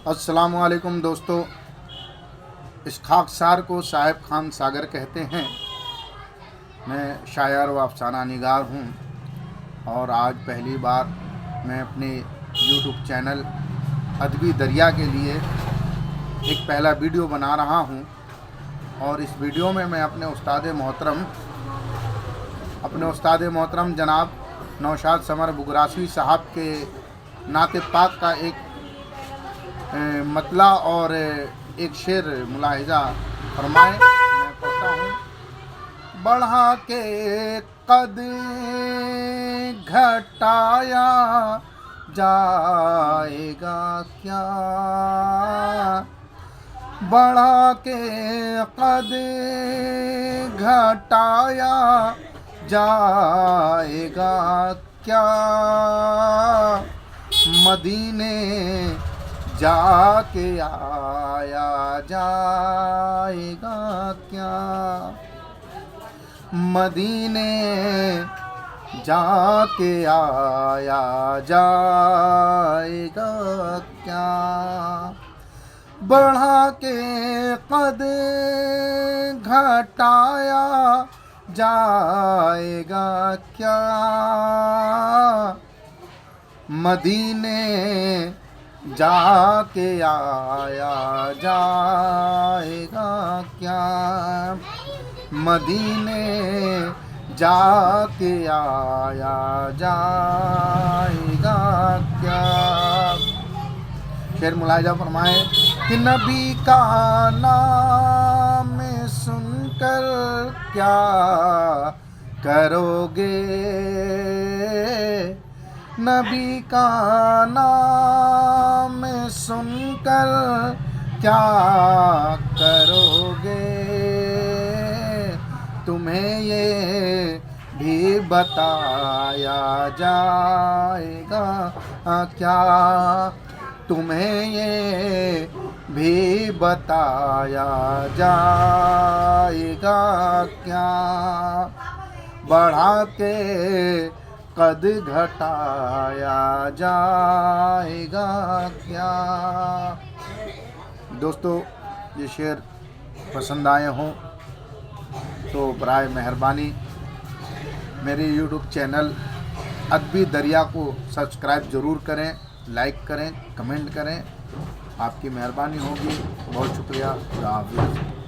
अस्सलामुअलैकुम दोस्तों। इस खाकसार को साहिब खान सागर कहते हैं। मैं शायर व अफसाना निगार हूँ और आज पहली बार मैं अपने यूट्यूब चैनल अदबी दरिया के लिए एक पहला वीडियो बना रहा हूँ। और इस वीडियो में मैं अपने उस्ताद मोहतरम जनाब नौशाद समर बुगरासी साहब के नाते पाक का एक मतला और एक शेर मुलाहिजा फरमाएं। मैं पढ़ता हूँ। बढ़ा के कद घटाया जाएगा क्या, बढ़ा के कद घटाया जाएगा क्या, मदीने जाके आया जाएगा क्या, मदीने जाके आया जाएगा क्या, बढ़ा के कद घटाया जाएगा क्या, मदीने जाके आया जाएगा क्या, मदीने जाके आया जाएगा क्या। शेर मुलाहिजा फरमाए कि नबी का नाम सुनकर क्या करोगे, नबी का नाम सुनकर क्या करोगे, तुम्हें ये भी बताया जाएगा क्या, तुम्हें ये भी बताया जाएगा क्या, बढ़ा के कद घटाया जाएगा क्या। दोस्तों, ये शेर पसंद आए हों तो बराए मेहरबानी मेरे यूट्यूब चैनल अदबी दरिया को सब्सक्राइब ज़रूर करें, लाइक करें, कमेंट करें। आपकी मेहरबानी होगी। बहुत शुक्रिया। खुदा हाफिज़।